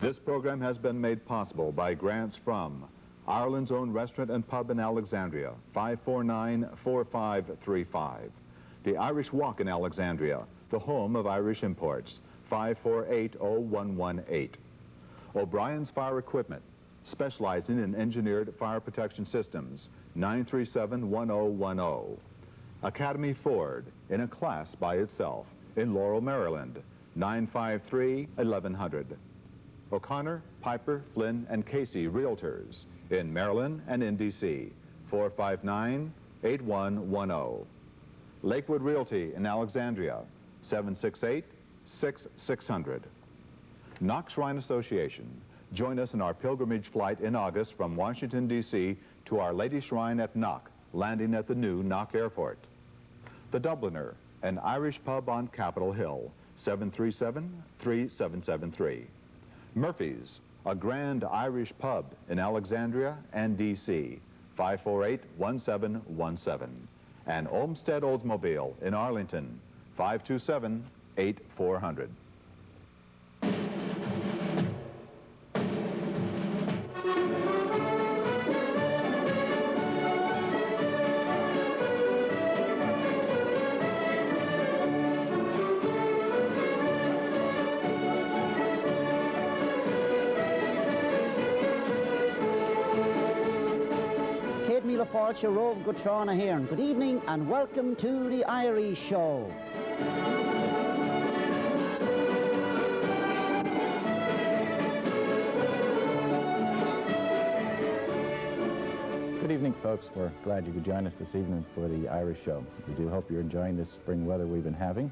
This program has been made possible by grants from Ireland's own restaurant and pub in Alexandria, 549-4535. The Irish Walk in Alexandria, the home of Irish imports, 548-0118. O'Brien's Fire Equipment, specializing in engineered fire protection systems, 937-1010. Academy Ford, in a class by itself, in Laurel, Maryland, 953-1100. O'Connor, Piper, Flynn, and Casey Realtors, in Maryland and in D.C., 459-8110. Lakewood Realty in Alexandria, 768-6600. Knox Shrine Association. Join us in our pilgrimage flight in August from Washington, D.C. to Our Lady Shrine at Knock, landing at the new Knock Airport. The Dubliner, an Irish pub on Capitol Hill, 737-3773. Murphy's, a grand Irish pub in Alexandria and D.C., 548-1717. And Olmsted Oldsmobile in Arlington, 527-8400. Rove Gutrana here, and good evening and welcome to the Irish Show. Good evening, folks. We're glad you could join us this evening for the Irish Show. We do hope you're enjoying this spring weather we've been having,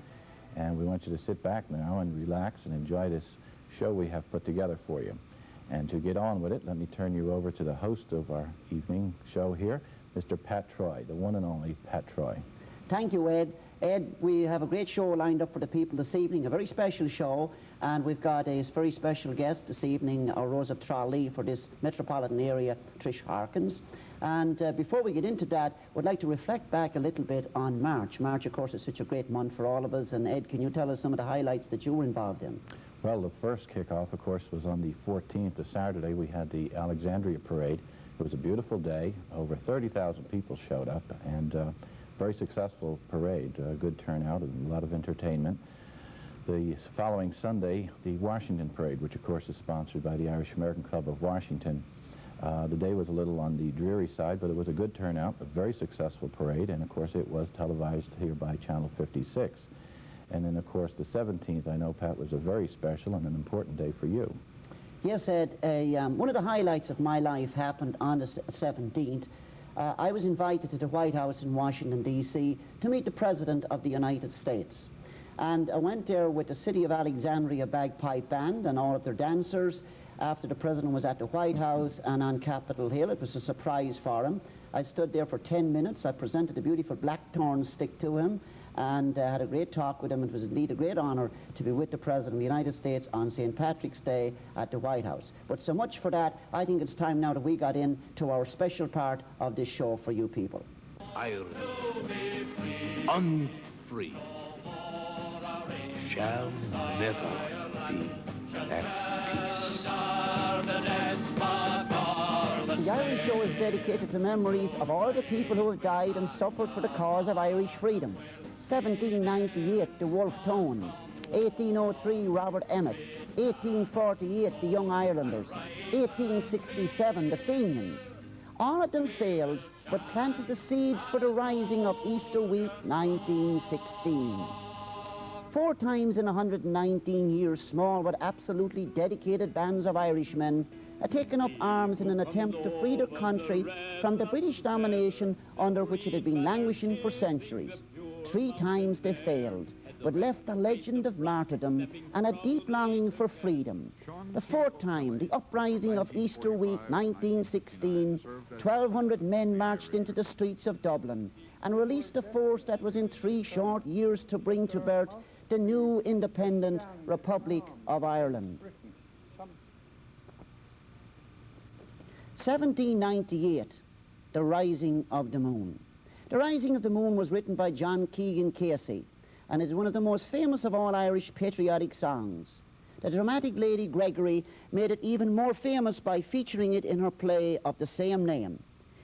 and we want you to sit back now and relax and enjoy this show we have put together for you. And to get on with it, let me turn you over to the host of our evening show here, Mr. Pat Troy, the one and only Pat Troy. Thank you, Ed. Ed, we have a great show lined up for the people this evening, a very special show, and we've got a very special guest this evening, our Rose of Tralee for this metropolitan area, Trish Harkins. And before we get into that, we'd like to reflect back a little bit on March. March, of course, is such a great month for all of us, and Ed, can you tell us some of the highlights that you were involved in? Well, the first kickoff, of course, was on the 14th of Saturday. We had the Alexandria Parade. It was a beautiful day. Over 30,000 people showed up, and very successful parade. Good turnout and a lot of entertainment. The following Sunday, the Washington Parade, which of course is sponsored by the Irish American Club of Washington. The day was a little on the dreary side, but it was a good turnout, a very successful parade, and of course it was televised here by Channel 56. And then, of course, the 17th, I know, Pat, was a very special and an important day for you. Yes, Ed. One of the highlights of my life happened on the 17th. I was invited to the White House in Washington, D.C. to meet the President of the United States. And I went there with the City of Alexandria Bagpipe Band and all of their dancers after the President was at the White House and on Capitol Hill. It was a surprise for him. I stood there for 10 minutes. I presented a beautiful blackthorn stick to him and had a great talk with him. It was indeed a great honor to be with the President of the United States on St. Patrick's Day at the White House. But so much for that. I think it's time now that we got into our special part of this show for you people. Ireland, unfree, shall never be at peace. The Irish Show is dedicated to memories of all the people who have died and suffered for the cause of Irish freedom. 1798, the Wolfe Tones. 1803, Robert Emmet. 1848, the Young Irelanders. 1867, the Fenians. All of them failed, but planted the seeds for the rising of Easter Week 1916. 4 times in 119 years, small but absolutely dedicated bands of Irishmen had taken up arms in an attempt to free their country from the British domination under which it had been languishing for centuries. 3 times they failed, but left a legend of martyrdom and a deep longing for freedom. The 4th time, the uprising of Easter Week 1916, 1,200 men marched into the streets of Dublin and released a force that was in 3 short years to bring to birth the new independent Republic of Ireland. 1798, The Rising of the Moon. The Rising of the Moon was written by John Keegan Casey and is one of the most famous of all Irish patriotic songs. The dramatic Lady Gregory made it even more famous by featuring it in her play of the same name.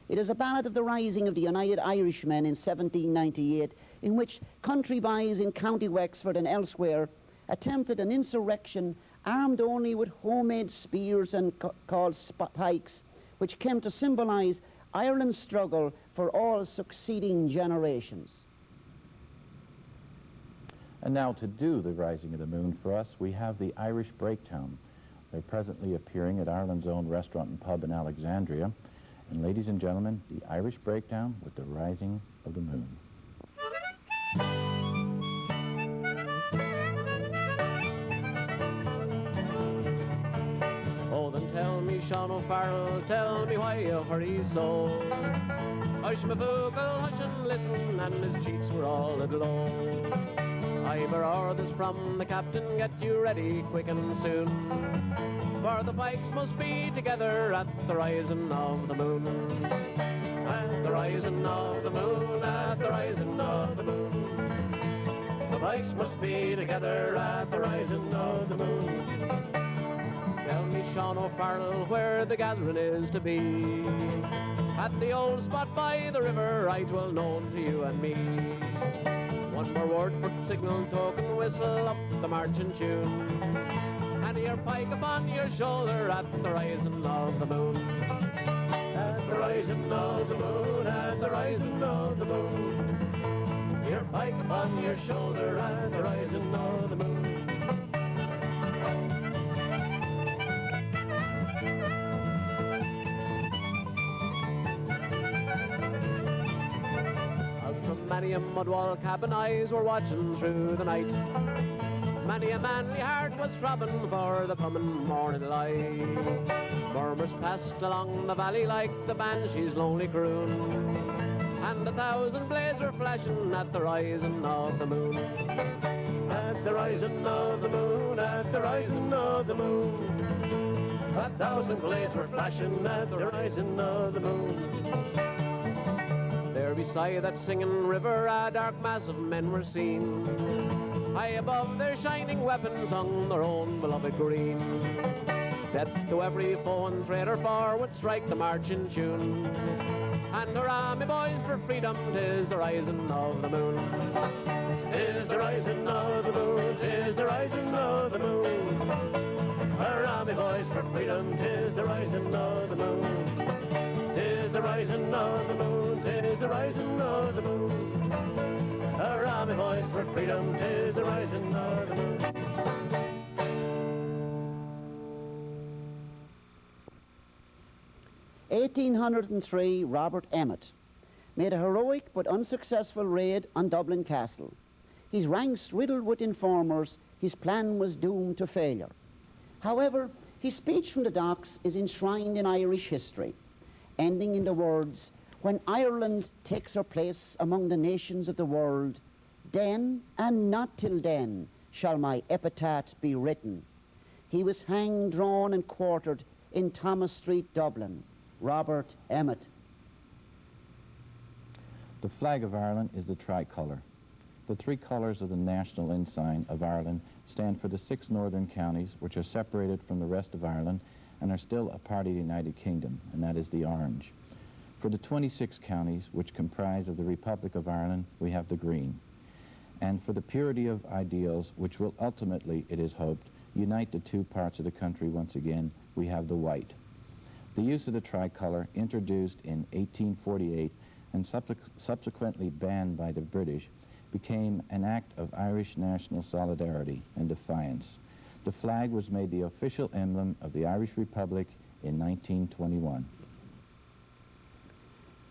It is a ballad of the rising of the United Irishmen in 1798, in which country boys in County Wexford and elsewhere attempted an insurrection armed only with homemade spears and called pikes, which came to symbolize Ireland's struggle for all succeeding generations. And now to do the Rising of the Moon for us, we have the Irish Breakdown. They're presently appearing at Ireland's own restaurant and pub in Alexandria. And ladies and gentlemen, the Irish Breakdown with the Rising of the Moon. Oh, then tell me, Sean O'Farrell, tell me why you hurry so. Hush, my fogle, hush and listen, and his cheeks were all aglow. I've orders from the captain, get you ready quick and soon. For the pikes must be together at the rising of the moon. At the rising of the moon, at the rising of the moon. The pikes must be together at the rising of the moon. Tell me, Sean O'Farrell, where the gathering is to be. At the old spot by the river, right well known to you and me. One more word for signal token, whistle up the marching tune. And your pike upon your shoulder at the rising of the moon. At the rising of the moon, at the rising of the moon. Your pike upon your shoulder at the rising of the moon. Many a mud-wall cabin eyes were watching through the night. Many a manly heart was throbbing for the coming morning light. Murmurs passed along the valley like the banshee's lonely croon, and 1,000 blades were flashing at the rising of the moon. At the rising of the moon, at the rising of the moon. 1,000 blades were flashing at the rising of the moon. There beside that singing river a dark mass of men were seen. High above their shining weapons hung their own beloved green. Death to every foe and traitor forward strike the marching tune. And hurrah, me boys, for freedom, 'tis the rising of the moon. 'Tis the rising of the moon, 'tis the rising of the moon. Hurrah, me boys, for freedom, 'tis the rising of the moon. 'Tis the rising of the moon, 'tis the rising of the moon. Hurrah, me boys, for freedom, 'tis the rising of the moon. (1803) Robert Emmet made a heroic but unsuccessful raid on Dublin Castle. His ranks riddled with informers, his plan was doomed to failure. However, his speech from the docks is enshrined in Irish history, ending in the words, "When Ireland takes her place among the nations of the world, then and not till then shall my epitaph be written." He was hanged, drawn and quartered in Thomas Street, Dublin. Robert Emmet. The flag of Ireland is the tricolour. The three colours of the national ensign of Ireland stand for the 6 northern counties, which are separated from the rest of Ireland and are still a part of the United Kingdom, and that is the orange. For the 26 counties which comprise of the Republic of Ireland, we have the green. And for the purity of ideals, which will ultimately, it is hoped, unite the two parts of the country once again, we have the white. The use of the tricolour, introduced in 1848 and subsequently banned by the British, became an act of Irish national solidarity and defiance. The flag was made the official emblem of the Irish Republic in 1921.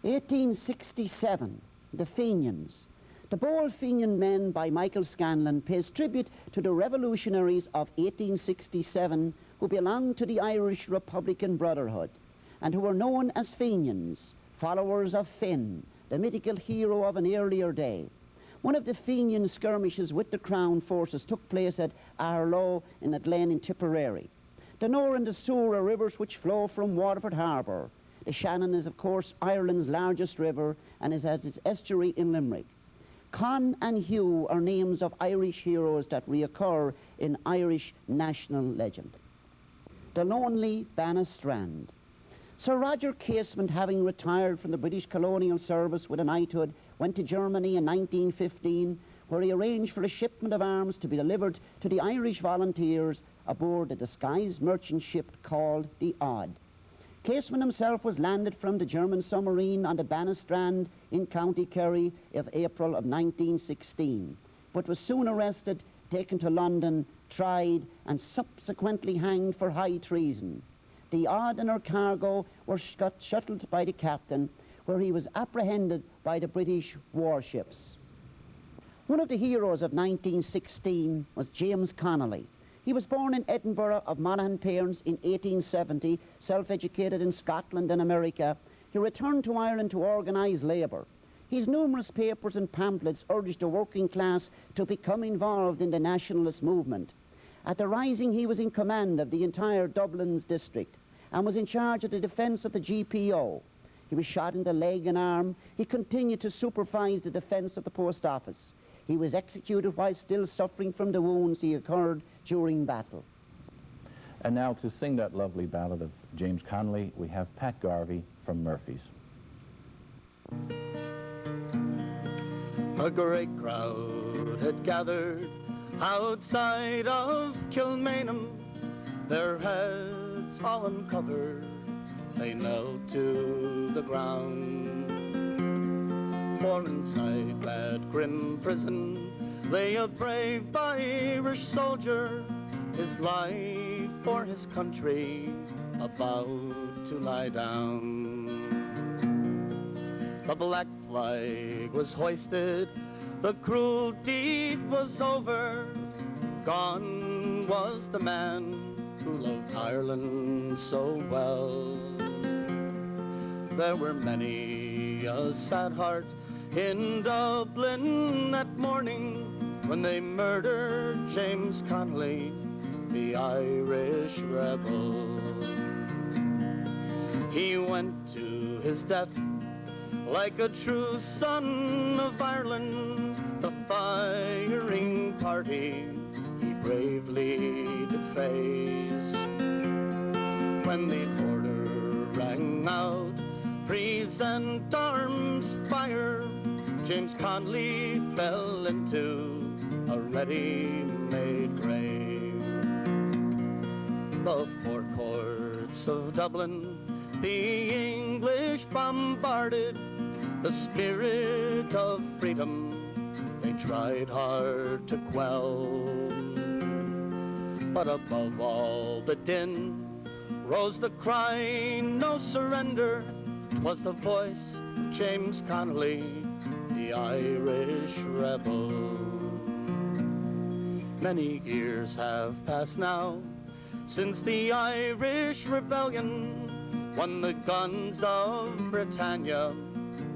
1867, the Fenians. The Bold Fenian Men by Michael Scanlon pays tribute to the revolutionaries of 1867 who belonged to the Irish Republican Brotherhood and who were known as Fenians, followers of Finn, the mythical hero of an earlier day. One of the Fenian skirmishes with the Crown forces took place at Arlow in a glen in Tipperary. The Nore and the Suir are rivers which flow from Waterford Harbour. The Shannon is, of course, Ireland's largest river and has its estuary in Limerick. Con and Hugh are names of Irish heroes that reoccur in Irish national legend. The lonely Bannastrand. Sir Roger Casement, having retired from the British colonial service with a knighthood, went to Germany in 1915, where he arranged for a shipment of arms to be delivered to the Irish volunteers aboard a disguised merchant ship called the Odd. Casement himself was landed from the German submarine on the Bannastrand in County Kerry of April of 1916, but was soon arrested, taken to London, tried and subsequently hanged for high treason. The Odd and her cargo were shuttled by the captain, where he was apprehended by the British warships. One of the heroes of 1916 was James Connolly. He was born in Edinburgh of Monaghan parents in 1870, self-educated in Scotland and America. He returned to Ireland to organise labour. His numerous papers and pamphlets urged the working class to become involved in the nationalist movement. At the Rising, he was in command of the entire Dublin's district and was in charge of the defence of the GPO. He was shot in the leg and arm. He continued to supervise the defence of the post office. He was executed while still suffering from the wounds he incurred during battle. And now to sing that lovely ballad of James Connolly, we have Pat Garvey from Murphy's. A great crowd had gathered outside of Kilmainham, their heads all uncovered, they knelt to the ground. For inside that grim prison lay a brave Irish soldier, his life for his country about to lie down. The black flag was hoisted, the cruel deed was over, gone was the man who loved Ireland so well. There were many a sad heart in Dublin that morning when they murdered James Connolly, the Irish rebel. He went to his death like a true son of Ireland. The firing party he bravely did face. When the order rang out, present arms, fire, James Connolly fell into a ready-made grave. The four courts of Dublin the English bombarded, the spirit of freedom they tried hard to quell. But above all the din rose the cry, no surrender. 'Twas the voice of James Connolly, the Irish rebel. Many years have passed now since the Irish rebellion, when the guns of Britannia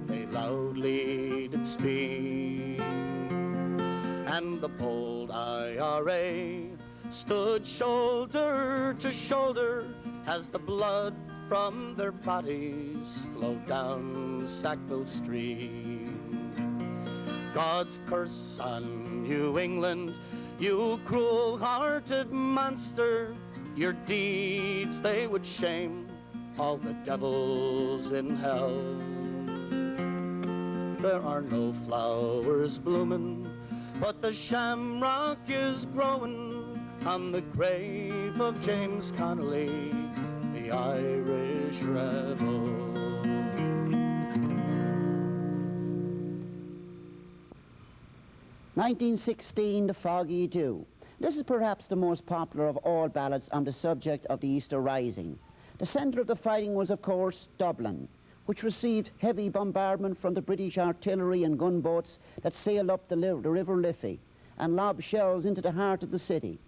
they loudly did speak, and the bold IRA stood shoulder to shoulder as the blood from their bodies flowed down Sackville Street. God's curse on you, England, you cruel-hearted monster, your deeds they would shame all the devils in hell. There are no flowers blooming, but the shamrock is growing on the grave of James Connolly, the Irish rebel. "1916, The Foggy Dew." This is perhaps the most popular of all ballads on the subject of the Easter Rising. The centre of the fighting was, of course, Dublin, which received heavy bombardment from the British artillery and gunboats that sailed up the River Liffey and lobbed shells into the heart of the city.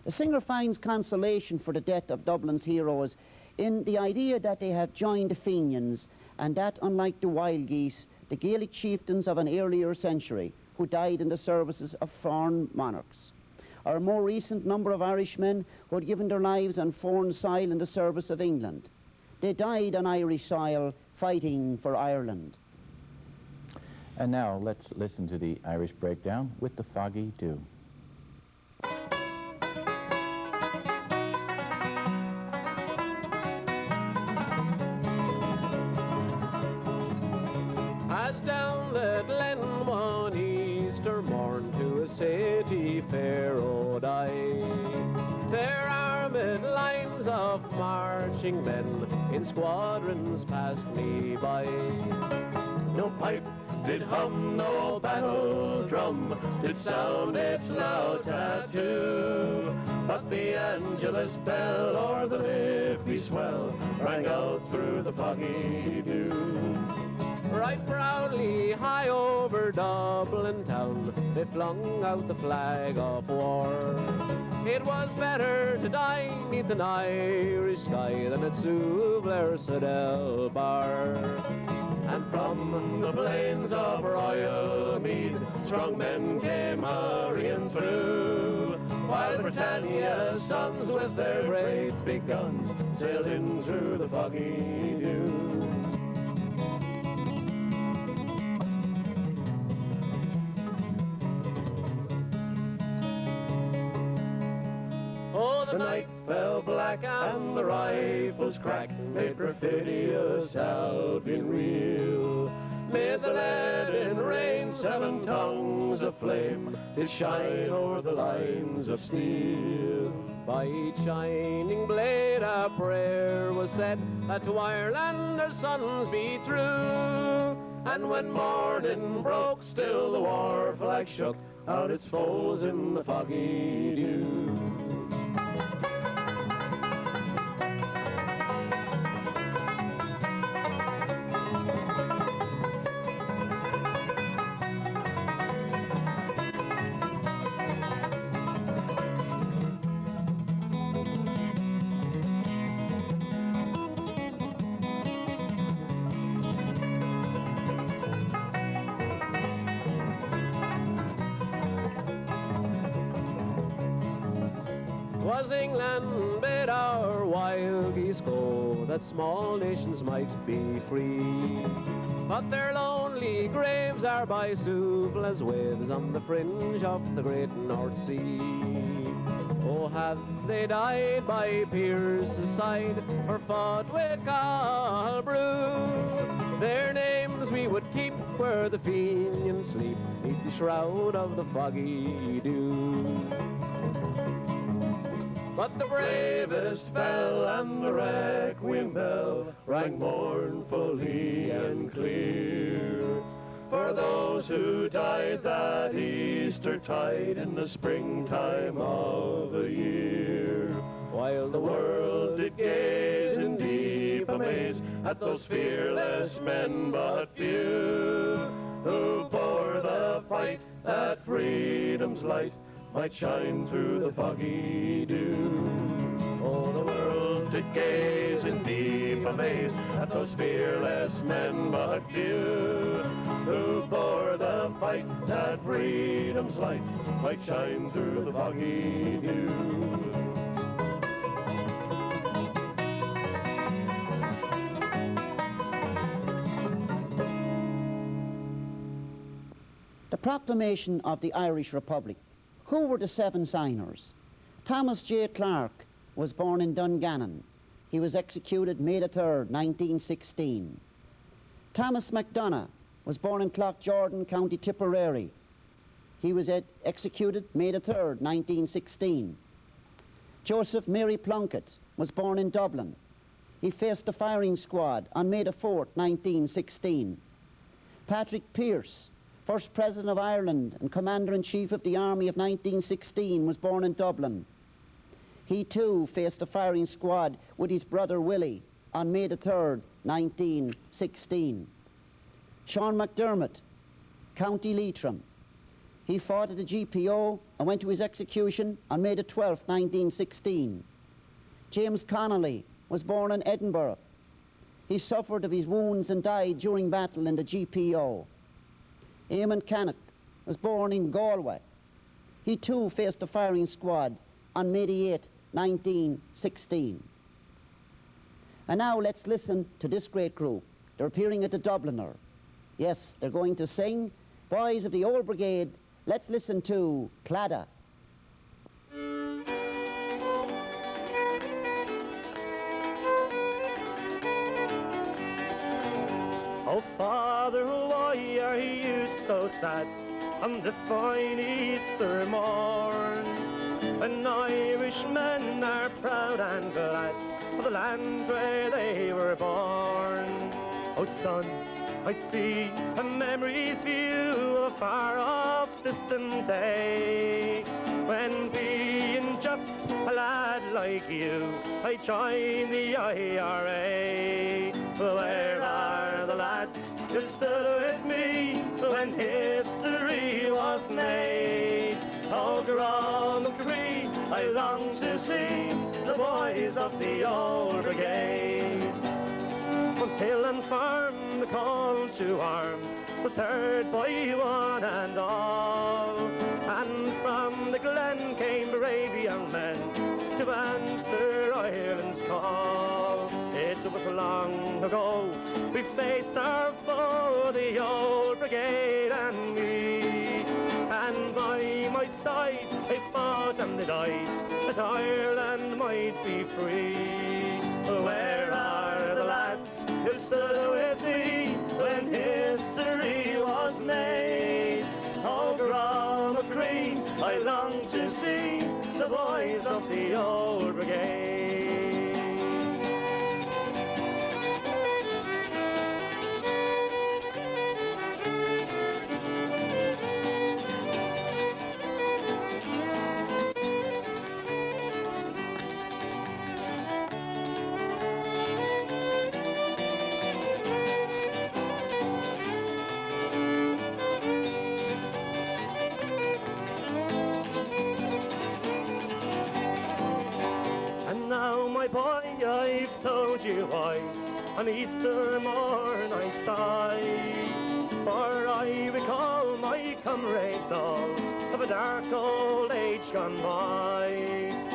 The singer finds consolation for the death of Dublin's heroes in the idea that they have joined the Fenians, and that, unlike the Wild Geese, the Gaelic chieftains of an earlier century who died in the services of foreign monarchs, or a more recent number of Irishmen who had given their lives on foreign soil in the service of England. They died on Irish soil fighting for Ireland. And now let's listen to the Irish breakdown with the Foggy Dew. As down the glen one Easter morn to a city fair rode I, there armed lines of marching men in squadrons passed me by. No pipe did hum, no battle drum did sound its loud tattoo, but the Angelus bell or the Liffey swell rang out through the foggy dew. Right proudly high over Dublin town they flung out the flag of war. It was better to die 'neath an Irish sky than at Soublair Bar. And from the plains of Royal Mead strong men came hurrying through, while Britannia's sons with their great big guns sailed in through the foggy dew. Oh, the night fell black and the rifles cracked, made perfidious Albion reel. Mid the leaden rain 7 tongues of flame did shine o'er the lines of steel. By each shining blade a prayer was said, that to Ireland their sons be true. And when morning broke, still the war flag shook out its foes in the foggy dew. Was England bid our wild geese go, that small nations might be free? But their lonely graves are by Soubla's waves on the fringe of the great North Sea. Oh, have they died by Pierce's side, or fought with Calbrew? Their names we would keep where the Fenians sleep, neath the shroud of the foggy dew. But the bravest fell, and the requiem bell rang mournfully and clear, for those who died that Easter tide in the springtime of the year. While the world did gaze in deep amaze at those fearless men but few, who bore the fight that freedom's light might shine through the foggy dew. Oh, the world did gaze in deep amaze at those fearless men but few, who bore the fight that freedom's light might shine through the foggy dew. The proclamation of the Irish Republic. Who were the 7 signers? Thomas J. Clarke was born in Dungannon. He was executed May the 3rd, 1916. Thomas MacDonagh was born in Cloughjordan, County Tipperary. He was executed May the 3rd, 1916. Joseph Mary Plunkett was born in Dublin. He faced the firing squad on May the 4th, 1916. Patrick Pearse, First President of Ireland and Commander-in-Chief of the Army of 1916, was born in Dublin. He too faced the firing squad with his brother Willie on May the 3rd, 1916. Sean McDermott, County Leitrim. He fought at the GPO and went to his execution on May the 12th, 1916. James Connolly was born in Edinburgh. He suffered of his wounds and died during battle in the GPO. Eamon Cannock was born in Galway. He too faced the firing squad on May the 8th, 1916. And now let's listen to this great group. They're appearing at the Dubliner. Yes, they're going to sing. Boys of the Old Brigade, let's listen to Claddagh. Oh, Father, why are you so sad on this fine Easter morn? When Irishmen are proud and glad of the land where they were born. Oh, son, I see a memory's view of a far-off distant day, when being just a lad like you, I joined the IRA. Where are the lads who stood with me when history was made? Oh, Granacree, I long to see the boys of the Old Brigade. From hill and farm, the call to arm was heard by one and all, and from the glen came brave young men to answer Ireland's call. It was long ago we faced our foe, the Old Brigade and me, and by my side they fought and they died that Ireland might be free. Where are the lads who stood with me when history was made? Oh, Granacree, I long to see the boys of the Old Brigade. My boy, I've told you why on Easter morn I sigh, for I recall my comrades all of a dark old age gone by.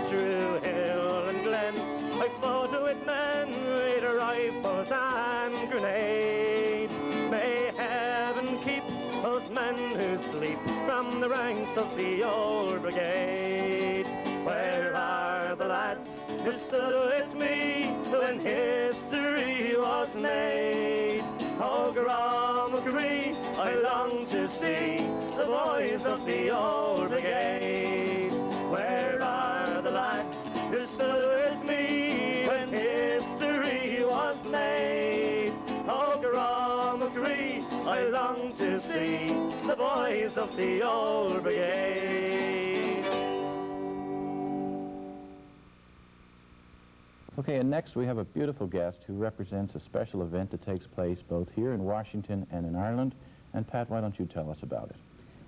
Through hill and glen I fought with men with rifles and grenades. May heaven keep those men who sleep from the ranks of the Old Brigade. Where are the lads who stood with me when history was made? Oh, Granacree, I long to see the boys of the Old Brigade. Where are the lads who stood with me when history was made? Oh, Granacree, I long to see the boys of the Old Brigade. Okay, and next we have a beautiful guest who represents a special event that takes place both here in Washington and in Ireland. And Pat, why don't you tell us about it?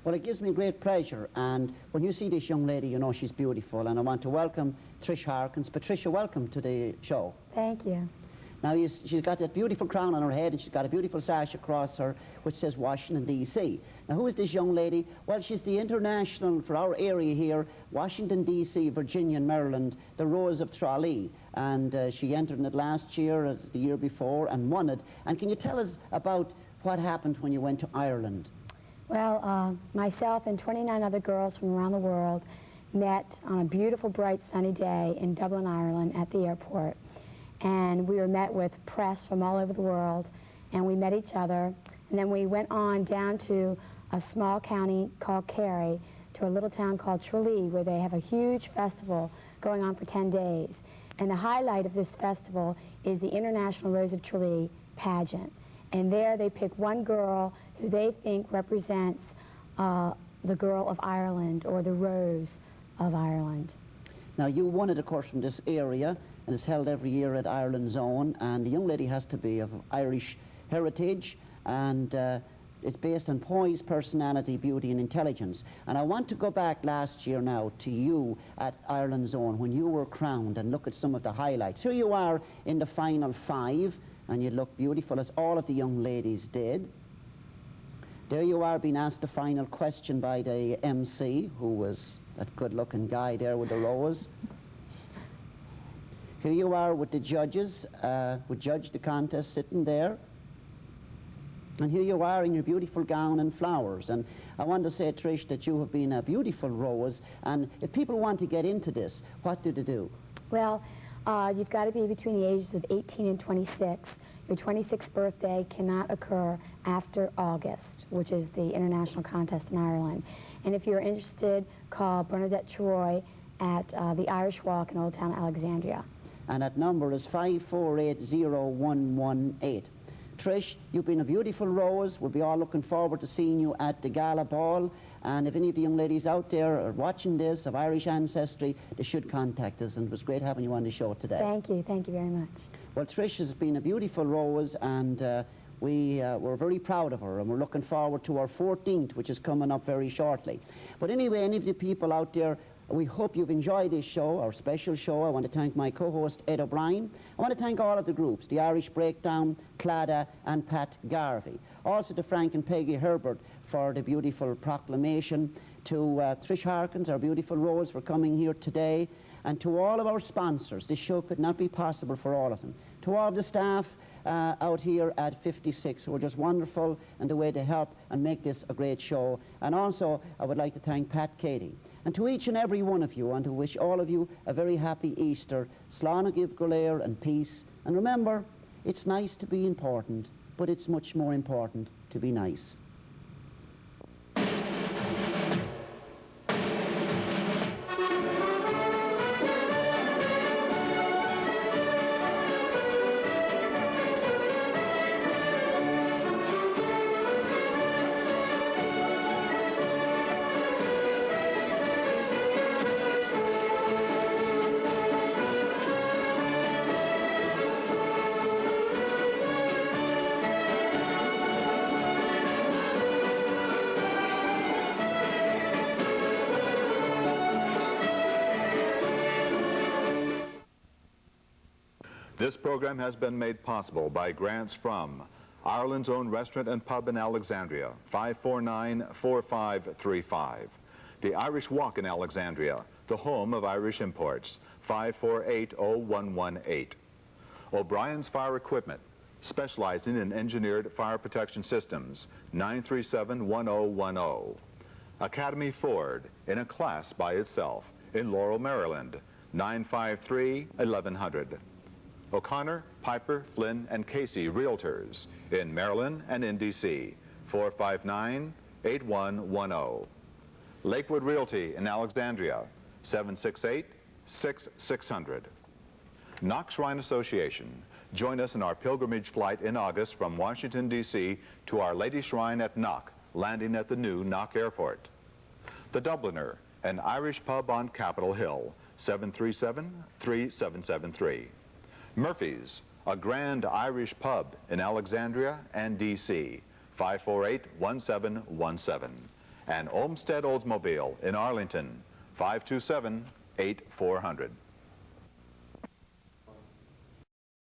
Well, it gives me great pleasure, and when you see this young lady, you know she's beautiful, and I want to welcome Trish Harkins. Patricia, welcome to the show. Thank you. Now, she's got that beautiful crown on her head, and she's got a beautiful sash across her, which says Washington, D.C. Now, who is this young lady? Well, she's the international, for our area here, Washington, D.C., Virginia, and Maryland, the Rose of Tralee. And she entered in it last year, as the year before, and won it. And can you tell us about what happened when you went to Ireland? Well, myself and 29 other girls from around the world met on a beautiful, bright, sunny day in Dublin, Ireland, at the airport. And we were met with press from all over the world, and we met each other. And then we went on down to a small county called Kerry, to a little town called Tralee, where they have a huge festival going on for 10 days. And the highlight of this festival is the International Rose of Tralee pageant. And there they pick one girl who they think represents the girl of Ireland, or the Rose of Ireland. Now, you won it, of course, from this area, and it's held every year at Ireland's Own, and the young lady has to be of Irish heritage, and it's based on poise, personality, beauty, and intelligence. And I want to go back last year now to you at Ireland's Own when you were crowned, and look at some of the highlights. Here you are in the final 5, and you look beautiful, as all of the young ladies did. There you are being asked the final question by the MC, who was that good-looking guy there with the rose. Here you are with the judges, who judged the contest, sitting there. And here you are in your beautiful gown and flowers. And I want to say, Trish, that you have been a beautiful rose. And if people want to get into this, what do they do? Well, you've got to be between the ages of 18 and 26. Your 26th birthday cannot occur after August, which is the international contest in Ireland. And if you're interested, call Bernadette Troy at the Irish Walk in Old Town Alexandria. And that number is 5480118. Trish, you've been a beautiful rose. We'll be all looking forward to seeing you at the gala ball. And if any of the young ladies out there are watching this of Irish ancestry, they should contact us. And it was great having you on the show today. Thank you very much. Well, Trish has been a beautiful rose, and we're very proud of her, and we're looking forward to our 14th, which is coming up very shortly. But anyway, any of the people out there, we hope you've enjoyed this show, our special show. I want to thank my co-host, Ed O'Brien. I want to thank all of the groups, the Irish Breakdown, Clada, and Pat Garvey. Also to Frank and Peggy Herbert for the beautiful proclamation. To Trish Harkins, our beautiful Rose, for coming here today. And to all of our sponsors. This show could not be possible for all of them. To all of the staff out here at 56 who are just wonderful and the way they help and make this a great show. And also, I would like to thank Pat Cady. And to each and every one of you, and to wish all of you a very happy Easter. Slán Give Golair and peace. And remember, it's nice to be important, but it's much more important to be nice. This program has been made possible by grants from Ireland's own restaurant and pub in Alexandria, 549-4535. The Irish Walk in Alexandria, the home of Irish imports, 5480118. O'Brien's Fire Equipment, specializing in engineered fire protection systems, 937-1010. Academy Ford, in a class by itself, in Laurel, Maryland, 953-1100. O'Connor, Piper, Flynn, and Casey Realtors in Maryland and in D.C., 459-8110. Lakewood Realty in Alexandria, 768-6600. Knox Shrine Association. Join us in our pilgrimage flight in August from Washington, D.C. to Our Lady Shrine at Knock, landing at the new Knock Airport. The Dubliner, an Irish pub on Capitol Hill, 737-3773. Murphy's, a grand Irish pub in Alexandria and D.C., 548-1717. And Olmsted Oldsmobile in Arlington, 527-8400.